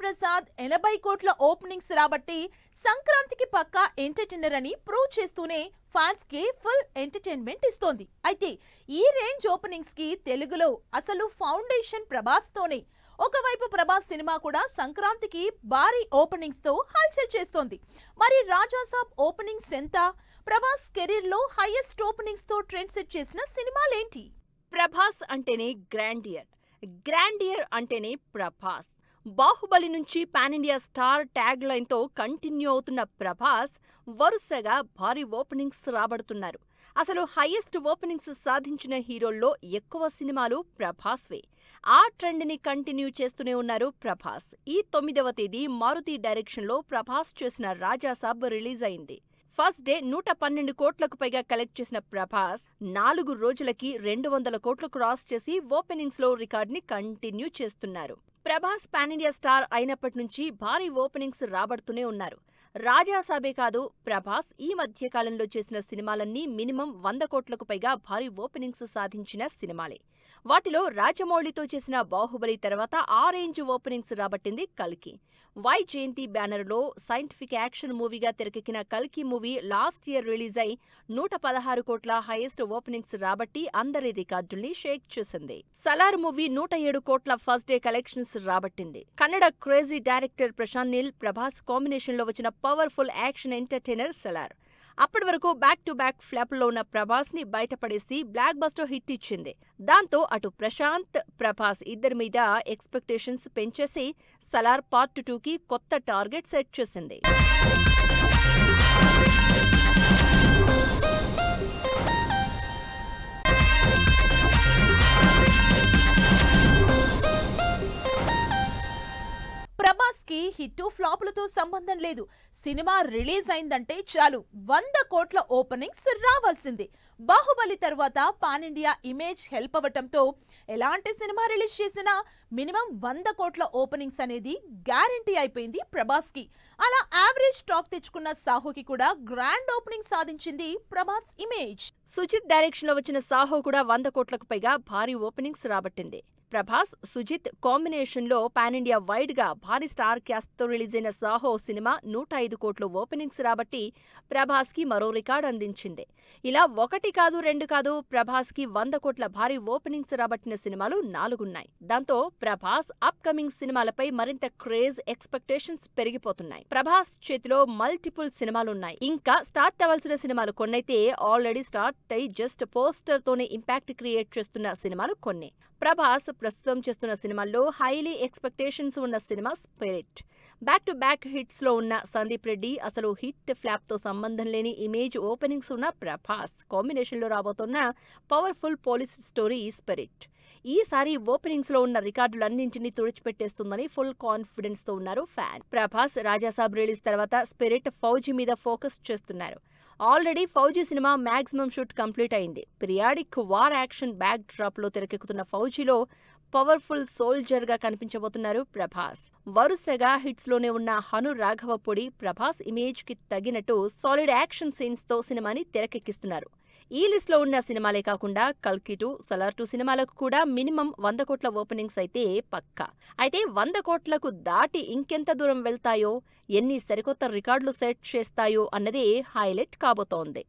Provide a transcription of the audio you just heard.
వరప్రసాద్ 80 కోట్ల ఓపెనింగ్స్ రాబట్టి సంక్రాంతికి పక్కా ఎంటర్టైనర్ అని ప్రూవ్ చేస్తూనే ఫ్యాన్స్ కి ఫుల్ ఎంటర్టైన్మెంట్ ఇస్తోంది. అయితే ఈ రేంజ్ ఓపెనింగ్స్ కి తెలుగులో అసలు ఫౌండేషన్ ప్రభాస్ తోనే. ఒకవైపు ప్రభాస్ సినిమా కూడా సంక్రాంతికి భారీ ఓపెనింగ్స్ తో హల్చల్ చేస్తోంది. మరి రాజాసాబ్ ఓపెనింగ్స్ ఎంత? ప్రభాస్ కెరీర్ లో హైయెస్ట్ ఓపెనింగ్స్ తో ట్రెండ్ సెట్ చేసిన సినిమాలేంటి? ప్రభాస్ అంటేనే గ్రాండియర్ అంటేనే ప్రభాస్. బాహుబలి నుంచి pan India star tag line తో కంటిన్యూ అవుతున్న ప్రభాస్ వరుసగా భారీ ఓపెనింగ్స్ రాబడుతున్నారు. అసలు హైయెస్ట్ ఓపెనింగ్స్ సాధించిన హీరోల్లో ఎక్కువ సినిమాలు ప్రభాస్వే. ఆ ట్రెండ్ ని కంటిన్యూ చేస్తూనే ఉన్నారు ప్రభాస్. ఈ 9వ తేదీ మారుతి డైరెక్షన్ లో ప్రభాస్ చేసిన రాజాసాబ్ రిలీజ్ అయింది. ఫస్ట్ డే 112 కోట్లకు పైగా కలెక్ట్ చేసిన ప్రభాస్ 4 రోజులకి 200 కోట్లు క్రాస్ చేసి ఓపెనింగ్స్ లో రికార్డ్ ని కంటిన్యూ చేస్తున్నారు. ప్రభాస్ పాన్ ఇండియా స్టార్ అయినప్పటి నుంచి భారీ ఓపెనింగ్స్ రాబడుతూనే ఉన్నారు. రాజాసాబే కాదు, ప్రభాస్ ఈ మధ్య కాలంలో చేసిన సినిమాలన్నీ మినిమం 100 కోట్లకు పైగా భారీ ఓపెనింగ్స్ సాధించిన సినిమాలే. వాటిలో రాజమౌళితో చేసిన బాహుబలి తర్వాత ఆ రేంజ్ ఓపెనింగ్స్ రాబట్టింది కల్కి. వై జయంతి బ్యానర్లో సైంటిఫిక్ యాక్షన్ మూవీగా తెరకెక్కిన కల్కి మూవీ లాస్ట్ ఇయర్ రిలీజ్ అయి 116 కోట్ల హైయెస్ట్ ఓపెనింగ్స్ రాబట్టి అందరి రికార్డుల్ని షేక్ చేసింది. సలార్ మూవీ 107 కోట్ల ఫస్ట్ డే కలెక్షన్స్ రాబట్టింది. Kannada crazy director Prashanth Neel Prabhas combination లో వచ్చిన పవర్ఫుల్ యాక్షన్ ఎంటర్టైనర్ సలార్. అప్పటి వరకు బ్యాక్ టు బ్యాక్ ఫ్లాప్ లో ఉన్న ప్రభాస్ ని బయటపడేసి బ్లాక్ బస్టర్ హిట్ ఇచ్చింది. దాంతో అటు ప్రశాంత్, ప్రభాస్ ఇద్దరి మీద ఎక్స్పెక్టేషన్స్ పెంచేసి సలార్ పార్ట్ 2కి కొత్త టార్గెట్ సెట్ చేసింది. ప్రభాస్ కి హిట్ ఫ్లాపులతో సంబంధం లేదు. సినిమా రిలీజ్ అయిందంటే చాలు 100 కోట్ల ఓపెనింగ్స్ రావాల్సిందే. బాహుబలి తర్వాత పాన్ ఇండియా ఇమేజ్ హెల్ప్ అవ్వటంతో ఎలాంటి సినిమా రిలీజ్ చేసినా మినిమం 100 కోట్ల ఓపెనింగ్స్ అనేది గ్యారంటీ అయిపోయింది ప్రభాస్ కి. అలా యావరేజ్ స్టాక్ తెచ్చుకున్న సాహోకి కూడా గ్రాండ్ ఓపెనింగ్ సాధించింది ప్రభాస్ ఇమేజ్. సుజిత్ డైరెక్షన్ లో వచ్చిన సాహో కూడా 100 కోట్లకు పైగా భారీ ఓపెనింగ్స్ రాబట్టింది. ప్రభాస్, సుజిత్ కాంబినేషన్ లో పాన్ ఇండియా వైడ్ గా భారీ స్టార్ క్యాస్ట్ తో రిలీజ్ అయిన సాహో సినిమా 105 కోట్ల ఓపెనింగ్స్ రాబట్టి ప్రభాస్ కి మరో రికార్డ్ అందించింది. ఇలా 1 కాదు 2 కాదు, ప్రభాస్ కి 100 కోట్ల భారీ ఓపెనింగ్స్ రాబట్టిన సినిమాలు 4 ఉన్నాయి. దాంతో ప్రభాస్ అప్ కమింగ్ సినిమాలపై మరింత క్రేజ్, ఎక్స్పెక్టేషన్స్ పెరిగిపోతున్నాయి. ప్రభాస్ చేతిలో మల్టిపుల్ సినిమాలున్నాయి. ఇంకా స్టార్ట్ అవ్వాల్సిన సినిమాలు కొన్నైతే ఆల్రెడీ స్టార్ట్ అయి జస్ట్ పోస్టర్ తోనే ఇంపాక్ట్ క్రియేట్ చేస్తున్న సినిమాలు కొన్ని. ప్రభాస్ ప్రస్తుతం చేస్తున్న సినిమాల్లో హైలీ ఎక్స్పెక్టేషన్స్ ఉన్న cinema spirit. Back to back hits లో ఉన్న సందీప్ రెడ్డి, అసలు హిట్ ఫ్లాప్ తో సంబంధం లేని ఇమేజ్ ఓపెనింగ్స్ ఉన్న ప్రభాస్ కాంబినేషన్ లో రాబోతున్న పవర్ఫుల్ పోలీస్ స్టోరీ స్పిరిట్ ఈసారి ఓపెనింగ్స్ లో ఉన్న రికార్డులన్నింటినీ తుడిచిపెట్టేస్తుందని ఫుల్ కాన్ఫిడెన్స్ తో ఉన్నారు ఫ్యాన్. ప్రభాస్ రాజాసాబ్ రిలీజ్ తర్వాత స్పిరిట్ ఫౌజీ మీద ఫోకస్ చేస్తున్నారు. ఆల్రెడీ ఫౌజీ సినిమా మాక్సిమం షూట్ కంప్లీట్ అయింది. Periodic war action backdrop లో తెరకెక్కుతున్న ఫౌజీలో పవర్ఫుల్ సోల్జర్ గా కనిపించబోతున్నారు ప్రభాస్. వరుసగా హిట్స్ లోనే ఉన్న హను రాఘవపూడి ప్రభాస్ ఇమేజ్ కి తగినట్టు సాలిడ్ యాక్షన్ సీన్స్ తో సినిమాని తెరకెక్కిస్తున్నారు. ఈ లిస్ట్ లో ఉన్న సినిమాలే కాకుండా కల్కి 2, సలార్ 2 సినిమాలకు కూడా మినిమం 100 కోట్ల ఓపెనింగ్స్ అయితే పక్కా. అయితే 100 కోట్లకు దాటి ఇంకెంత దూరం వెళ్తాయో, ఎన్ని సరికొత్త రికార్డులు సెట్ చేస్తాయో అన్నదే హైలైట్ కాబోతోంది.